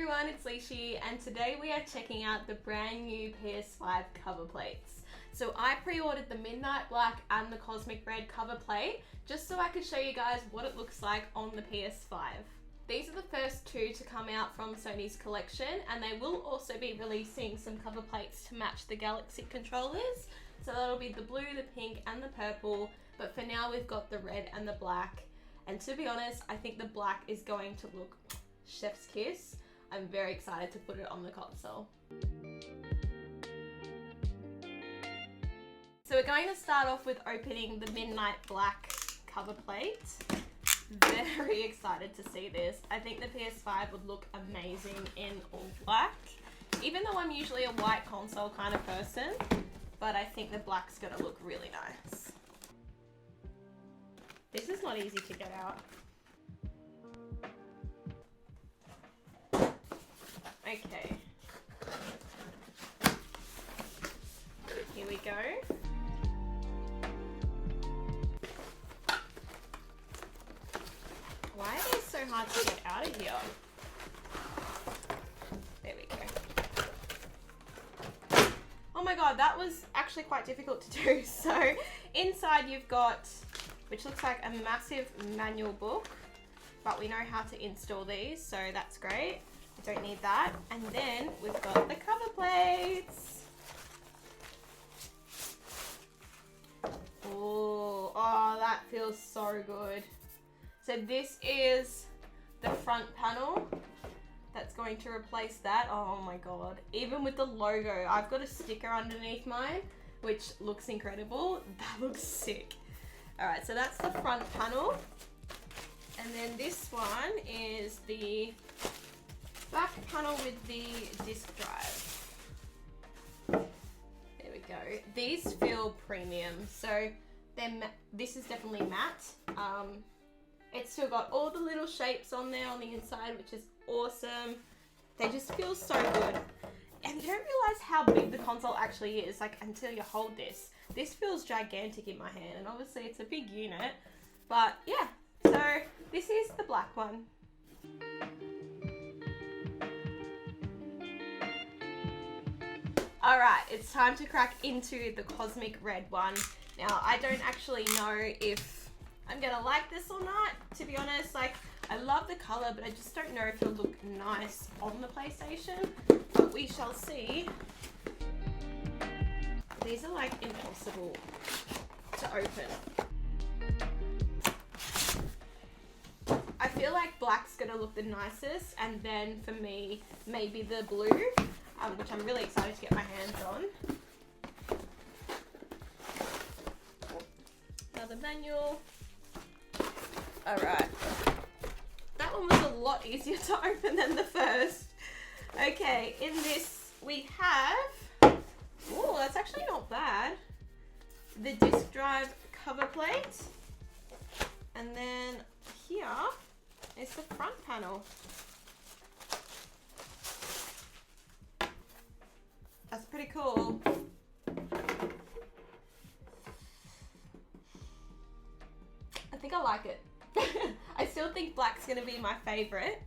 everyone, it's Liessshy, and today we are checking out the brand new PS5 cover plates. So I pre-ordered the Midnight Black and the Cosmic Red cover plate just so I could show you guys what it looks like on the PS5. These are the first two to come out from Sony's collection, and they will also be releasing some cover plates to match the Galaxy controllers. So that'll be the blue, the pink and the purple, but for now we've got the red and the black. And to be honest, I think the black is going to look chef's kiss. I'm very excited to put it on the console. So we're going to start off with opening the Midnight Black cover plate. Very excited to see this. I think the PS5 would look amazing in all black. Even though I'm usually a white console kind of person, but I think the black's gonna look really nice. This is not easy to get out. Okay. Here we go. Why are they so hard to get out of here? There we go. Oh my god, that was actually quite difficult to do. So inside you've got, which looks like a massive manual book, but we know how to install these, so that's great. We don't need that. And then we've got the cover plates. Oh, that feels so good. So this is the front panel that's going to replace that. Oh my god. Even with the logo, I've got a sticker underneath mine, which looks incredible. That looks sick. Alright, so that's the front panel. And then this one is the back panel with the disc drive. There we go. These feel premium. So this is definitely matte. It's still got all the little shapes on there on the inside, which is awesome. They just feel so good. And you don't realize how big the console actually is, like, until you hold this. This feels gigantic in my hand, and obviously it's a big unit. But yeah, so this is the black one. Alright, it's time to crack into the Cosmic Red one. Now, I don't actually know if I'm gonna like this or not, to be honest. Like, I love the color, but I just don't know if it'll look nice on the PlayStation, but we shall see. These are like impossible to open. I feel like black's gonna look the nicest, and then for me, maybe the blue, which I'm really excited to get my hands on. Another manual. Alright. That one was a lot easier to open than the first. Okay, in this we have, oh, that's actually not bad, the disc drive cover plate. And then here is the front panel. That's pretty cool. I think I like it. I still think black's gonna be my favorite,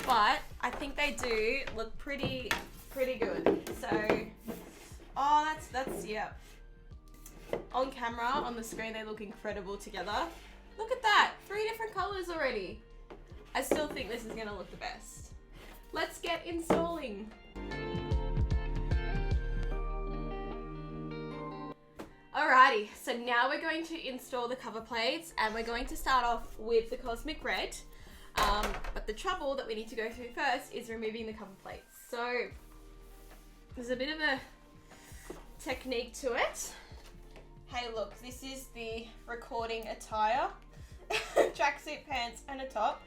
but I think they do look pretty good. So, oh, that's yeah. On camera, on the screen, they look incredible together. Look at that, 3 different colors already. I still think this is gonna look the best. Let's get installing. Alrighty, so now we're going to install the cover plates, and we're going to start off with the Cosmic Red. But the trouble that we need to go through first is removing the cover plates. So there's a bit of a technique to it. Hey look, this is the recording attire. Tracksuit pants and a top.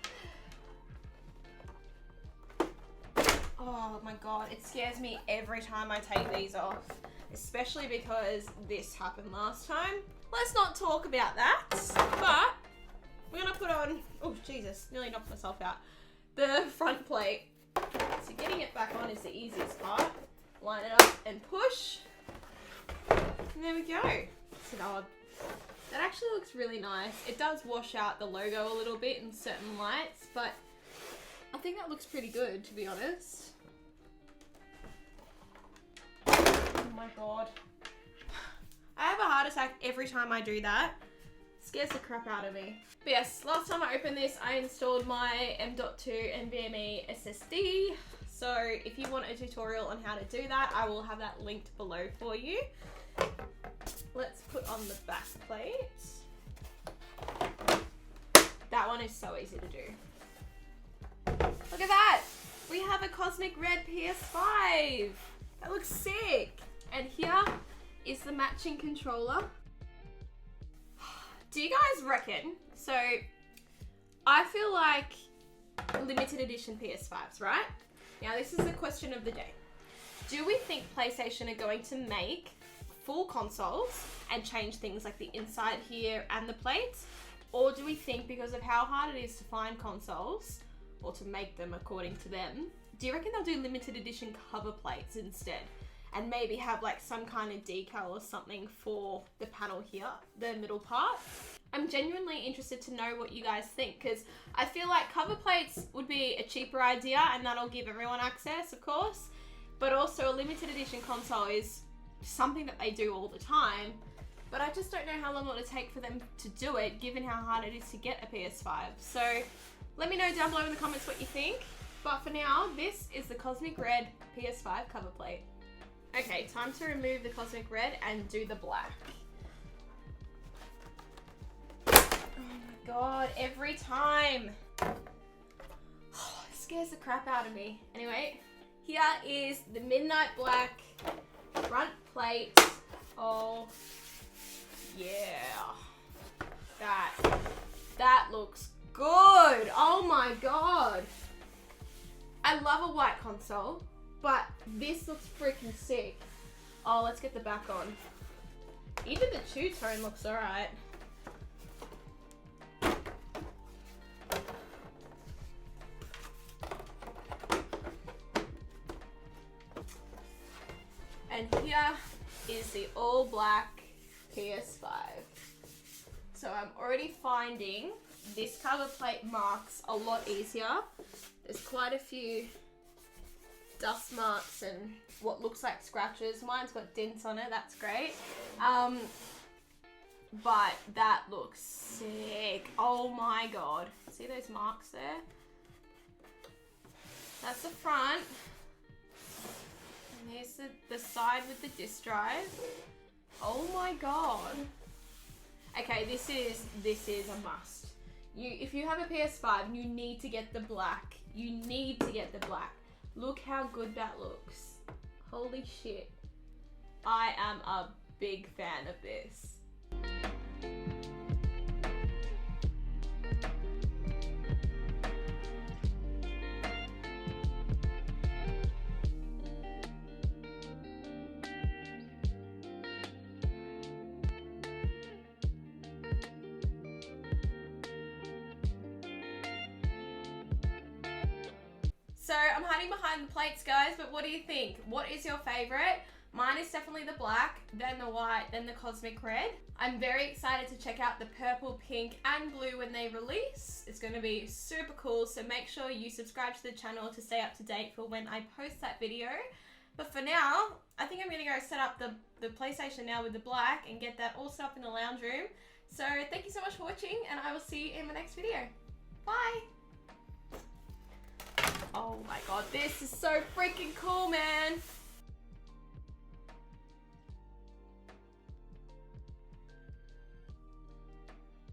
Oh my god, it scares me every time I take these off. Especially because this happened last time. Let's not talk about that, but we're gonna put on, oh Jesus, nearly knocked myself out, the front plate. So getting it back on is the easiest part. Line it up and push, and there we go. So that actually looks really nice. It does wash out the logo a little bit in certain lights, but I think that looks pretty good, to be honest. Oh my god. I have a heart attack every time I do that. Scares the crap out of me. But yes, last time I opened this, I installed my M.2 NVMe SSD. So if you want a tutorial on how to do that, I will have that linked below for you. Let's put on the back plate. That one is so easy to do. Look at that! We have a cosmic red PS5. That looks sick. And here is the matching controller. Do you guys reckon? So, I feel like limited edition PS5s, right? Now, this is the question of the day. Do we think PlayStation are going to make full consoles and change things like the inside here and the plates? Or do we think because of how hard it is to find consoles, or to make them according to them, do you reckon they'll do limited edition cover plates instead? And maybe have like some kind of decal or something for the panel here, the middle part. I'm genuinely interested to know what you guys think, because I feel like cover plates would be a cheaper idea and that'll give everyone access, of course. But also a limited edition console is something that they do all the time. But I just don't know how long it will take for them to do it, given how hard it is to get a PS5. So let me know down below in the comments what you think. But for now, this is the Cosmic Red PS5 cover plate. Okay, time to remove the Cosmic Red and do the black. Oh my god, every time. Oh, it scares the crap out of me. Anyway, here is the Midnight Black front plate. Oh, yeah. That looks good. Oh my god. I love a white console, but this looks freaking sick. Oh, let's get the back on. Even the two-tone looks alright. And here is the all-black PS5. So I'm already finding this cover plate marks a lot easier. There's quite a few dust marks and what looks like scratches. Mine's got dents on it, that's great. But that looks sick. Oh my god. See those marks there? That's the front. And here's the side with the disk drive. Oh my god. Okay, this is a must. If you have a PS5, you need to get the black. You need to get the black. Look how good that looks. Holy shit. I am a big fan of this. So I'm hiding behind the plates, guys, but what do you think? What is your favorite? Mine is definitely the black, then the white, then the cosmic red. I'm very excited to check out the purple, pink, and blue when they release. It's going to be super cool, so make sure you subscribe to the channel to stay up to date for when I post that video. But for now, I think I'm going to go set up the PlayStation now with the black and get that all set up in the lounge room. So thank you so much for watching, and I will see you in my next video. Bye! Oh my god, this is so freaking cool, man!